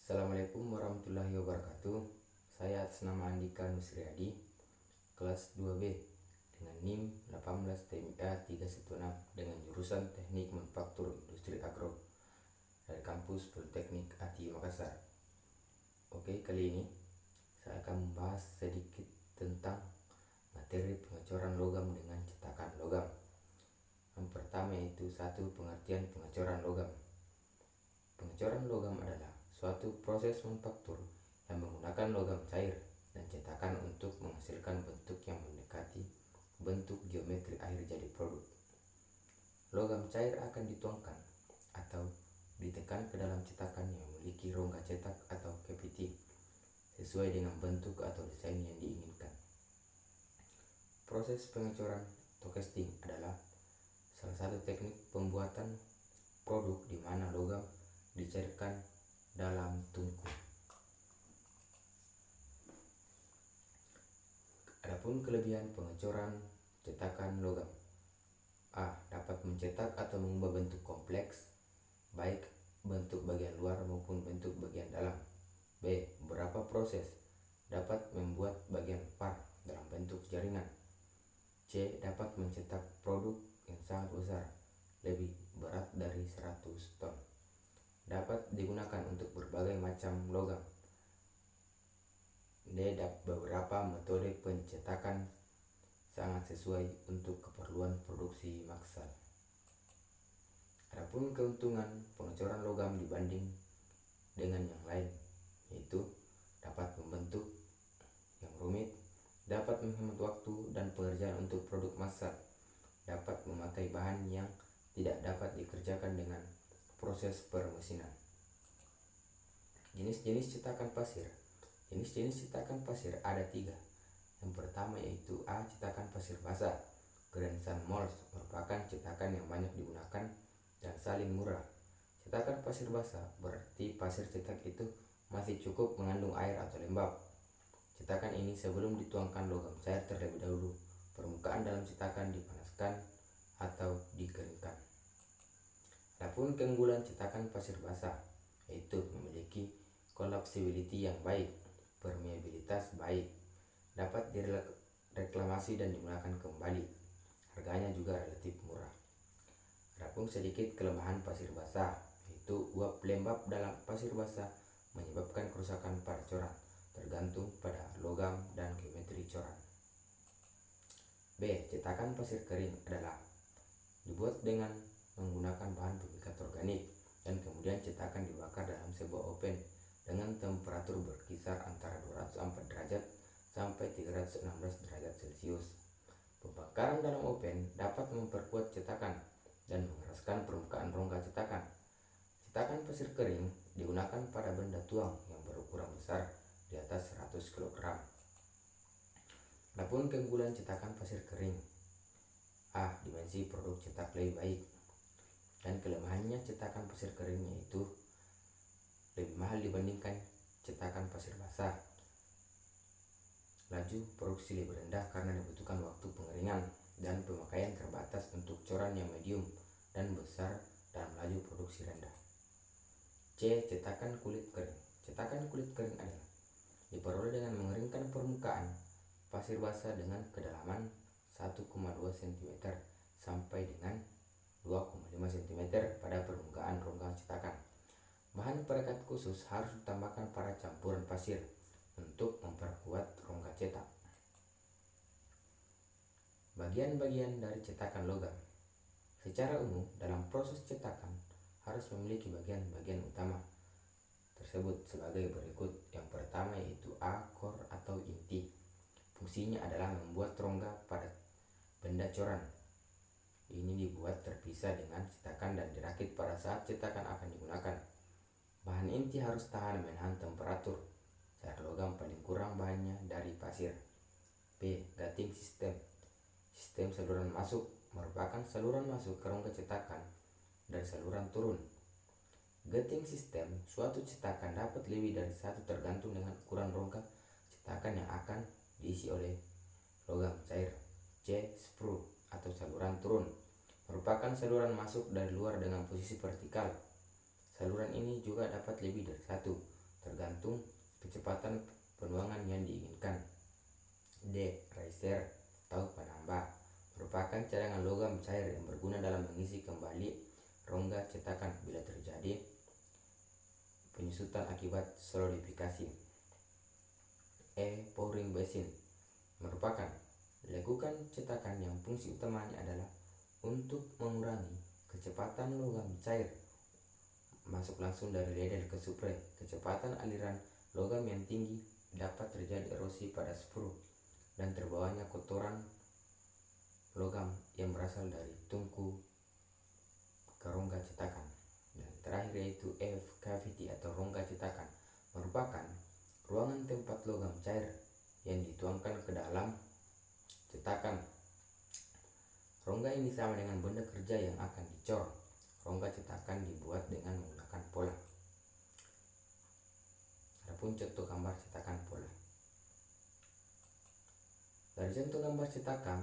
Assalamualaikum warahmatullahi wabarakatuh. Saya atas nama Andika Nusriadi, kelas 2B dengan NIM 18 TMIA 316 dengan jurusan Teknik Manufaktur Industri Agro dari kampus Politeknik ATI Makassar. Oke, kali ini saya akan membahas sedikit tentang materi pengecoran logam dengan cetakan logam. Yang pertama yaitu pengertian pengecoran logam. Pengecoran logam adalah suatu proses manufaktur yang menggunakan logam cair dan cetakan untuk menghasilkan bentuk yang mendekati bentuk geometri akhir jadi produk. Logam cair akan dituangkan atau ditekan ke dalam cetakan yang memiliki rongga cetak atau cavity sesuai dengan bentuk atau desain yang diinginkan. Proses pengecoran atau casting adalah salah satu teknik pembuatan produk di mana logam dicairkan dalam tungku. Adapun kelebihan pengecoran cetakan logam: A. Dapat mencetak atau mengubah bentuk kompleks, baik bentuk bagian luar maupun bentuk bagian dalam. B. Beberapa proses dapat membuat bagian par dalam bentuk jaringan. C. Dapat mencetak produk yang sangat besar, lebih berat dari 100 ton. Dapat digunakan untuk berbagai macam logam. D. Beberapa metode pencetakan sangat sesuai untuk keperluan produksi massal. Adapun keuntungan pengecoran logam dibanding dengan yang lain yaitu dapat membentuk yang rumit, dapat menghemat waktu dan pekerjaan untuk produk massal, dapat memakai bahan yang tidak dapat dikerjakan dengan proses permesinan. Jenis-jenis cetakan pasir. Jenis-jenis cetakan pasir ada 3. Yang pertama yaitu A. Cetakan pasir basah. Grandstand molds merupakan cetakan yang banyak digunakan dan saling murah. Cetakan pasir basah berarti pasir cetak itu masih cukup mengandung air atau lembab. Cetakan ini sebelum dituangkan logam cair terlebih dahulu, permukaan dalam cetakan dipanaskan atau dikeringkan. Adapun keunggulan cetakan pasir basah yaitu memiliki collapsibility yang baik, permeabilitas baik, dapat direklamasi dan digunakan kembali. Harganya juga relatif murah. Adapun sedikit kelemahan pasir basah yaitu uap lembab dalam pasir basah menyebabkan kerusakan pada coran, tergantung pada logam dan geometri coran. B. Cetakan pasir kering adalah dibuat dengan menggunakan bahan pemikat organik dan kemudian cetakan dibakar dalam sebuah oven dengan temperatur berkisar antara 204 derajat sampai 316 derajat Celcius. Pembakaran dalam oven dapat memperkuat cetakan dan mengeraskan permukaan rongga cetakan. Cetakan pasir kering digunakan pada benda tuang yang berukuran besar di atas 100 kg. Adapun keunggulan cetakan pasir kering: A. Dimensi produk cetak lebih baik. Dan kelemahannya cetakan pasir kering yaitu lebih mahal dibandingkan cetakan pasir basah. Laju produksi lebih rendah karena dibutuhkan waktu pengeringan dan pemakaian terbatas untuk coran yang medium dan besar dalam laju produksi rendah. C. Cetakan kulit kering. Cetakan kulit kering adalah diperoleh dengan mengeringkan permukaan pasir basah dengan kedalaman 1,2 cm sampai dengan 2,5 cm pada permukaan rongga cetakan. Bahan perekat khusus harus ditambahkan pada campuran pasir untuk memperkuat rongga cetak. Bagian-bagian dari cetakan logam. Secara umum dalam proses cetakan harus memiliki bagian-bagian utama tersebut sebagai berikut. Yang pertama yaitu A. Core atau inti. Fungsinya adalah membuat rongga pada benda coran. Ini dibuat terpisah dengan cetakan dan dirakit pada saat cetakan akan digunakan. Bahan inti harus tahan menahan temperatur. Cair logam paling kurang bahannya dari pasir. B. Gating sistem. Sistem saluran masuk merupakan saluran masuk ke rongga cetakan dari saluran turun. Gating sistem suatu cetakan dapat lebih dari satu tergantung dengan ukuran rongga cetakan yang akan diisi oleh logam cair. C. Sprue atau saluran turun merupakan saluran masuk dari luar dengan posisi vertikal. Saluran ini juga dapat lebih dari satu, tergantung kecepatan penuangan yang diinginkan. D. Riser atau penambah merupakan cadangan logam cair yang berguna dalam mengisi kembali rongga cetakan bila terjadi penyusutan akibat solidifikasi. E. Pouring basin merupakan lekukan cetakan yang fungsi utamanya adalah untuk mengurangi kecepatan logam cair masuk langsung dari ledel ke spray. Kecepatan aliran logam yang tinggi dapat terjadi erosi pada sprue dan terbawanya kotoran logam yang berasal dari tungku ke rongga cetakan. Dan terakhir yaitu F. Cavity atau rongga cetakan merupakan ruangan tempat logam cair yang dituangkan ke dalam cetakan. Rongga ini sama dengan benda kerja yang akan dicor. Rongga cetakan dibuat dengan menggunakan pola. Adapun contoh gambar cetakan pola. Dari contoh gambar cetakan,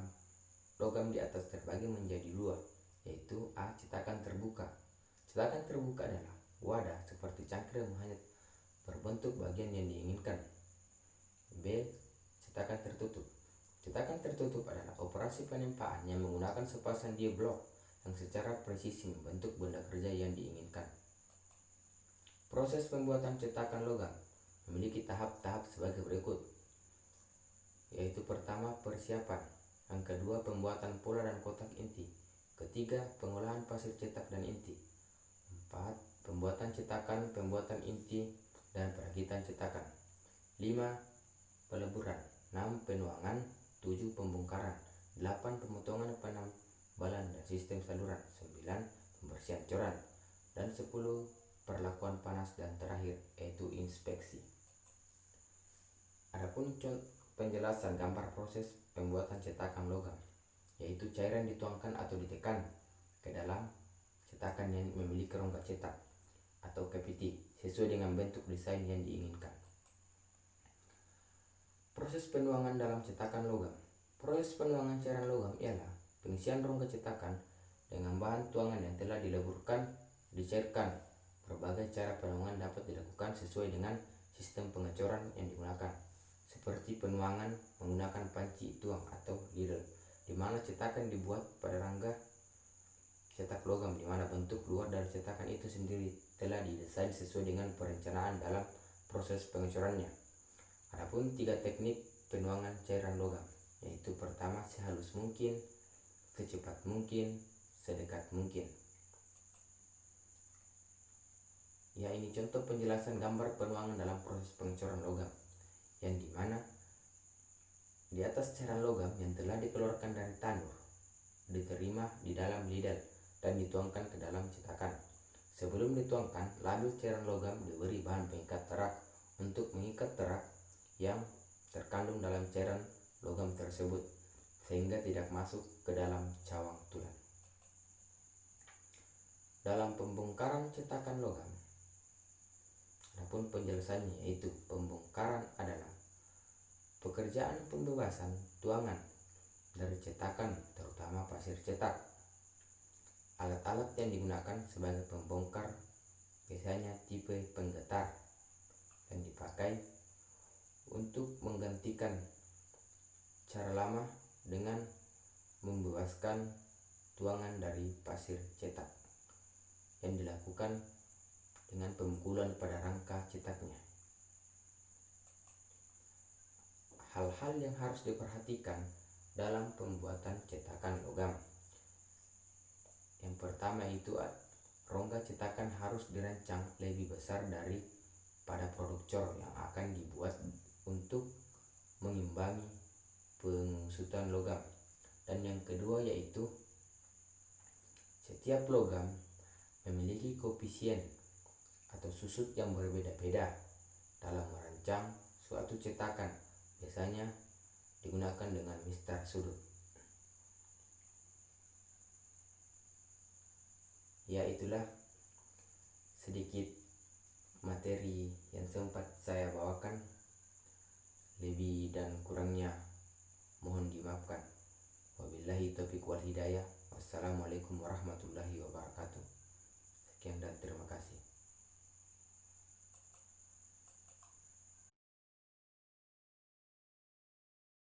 logam di atas terbagi menjadi dua, yaitu A. Cetakan terbuka. Cetakan terbuka adalah wadah seperti cangkir yang hanya berbentuk bagian yang diinginkan. B. Cetakan tertutup. Cetakan tertutup adalah operasi penempaan yang menggunakan sepasang die blok yang secara presisi membentuk benda kerja yang diinginkan. Proses pembuatan cetakan logam memiliki tahap-tahap sebagai berikut, yaitu pertama persiapan, yang kedua pembuatan pola dan kotak inti, ketiga pengolahan pasir cetak dan inti, 4 pembuatan cetakan, pembuatan inti dan perakitan cetakan, 5 peleburan, 6 penuangan, 7 pembongkaran, 8 pemotongan penambalan dan sistem saluran, 9 pembersihan coran, dan 10 perlakuan panas, dan terakhir yaitu inspeksi. Adapun penjelasan gambar proses pembuatan cetakan logam, yaitu cairan dituangkan atau ditekan ke dalam cetakan yang memiliki rongga cetak atau cavity sesuai dengan bentuk desain yang diinginkan. Proses penuangan dalam cetakan logam. Proses penuangan cairan logam ialah pengisian rongga cetakan dengan bahan tuangan yang telah dileburkan, dicairkan. Berbagai cara penuangan dapat dilakukan sesuai dengan sistem pengecoran yang digunakan, seperti penuangan menggunakan panci tuang atau ladle, di mana cetakan dibuat pada rangka cetak logam, di mana bentuk luar dari cetakan itu sendiri telah didesain sesuai dengan perencanaan dalam proses pengecorannya. Adapun 3 teknik penuangan cairan logam, yaitu pertama sehalus mungkin, secepat mungkin, sedekat mungkin. Ya, ini contoh penjelasan gambar penuangan dalam proses pengecoran logam, yang dimana di atas cairan logam yang telah dikeluarkan dari tanur diterima di dalam ladle dan dituangkan ke dalam cetakan. Sebelum dituangkan, label cairan logam diberi bahan pengikat terak untuk mengikat terak yang terkandung dalam cairan logam tersebut sehingga tidak masuk ke dalam cawang tulang. Dalam pembongkaran cetakan logam, adapun penjelasannya yaitu pembongkaran adalah pekerjaan pembebasan tuangan dari cetakan, terutama pasir cetak. Alat-alat yang digunakan sebagai pembongkar biasanya tipe penggetar yang dipakai untuk menggantikan cara lama dengan membebaskan tuangan dari pasir cetak yang dilakukan dengan pemukulan pada rangka cetaknya. Hal-hal yang harus diperhatikan dalam pembuatan cetakan logam. Yang pertama itu rongga cetakan harus dirancang lebih besar dari pada produk cor yang akan dibuat untuk mengimbangi pengusutan logam. Dan yang kedua yaitu setiap logam memiliki koefisien atau susut yang berbeda-beda dalam merancang suatu cetakan. Biasanya digunakan dengan mistar sudut. Ya, itulah sedikit materi yang sempat saya bawakan. Lebih dan kurangnya mohon dimaafkan. Wabillahi taufiq wal hidayah. Wassalamualaikum warahmatullahi wabarakatuh. Sekian dan terima kasih.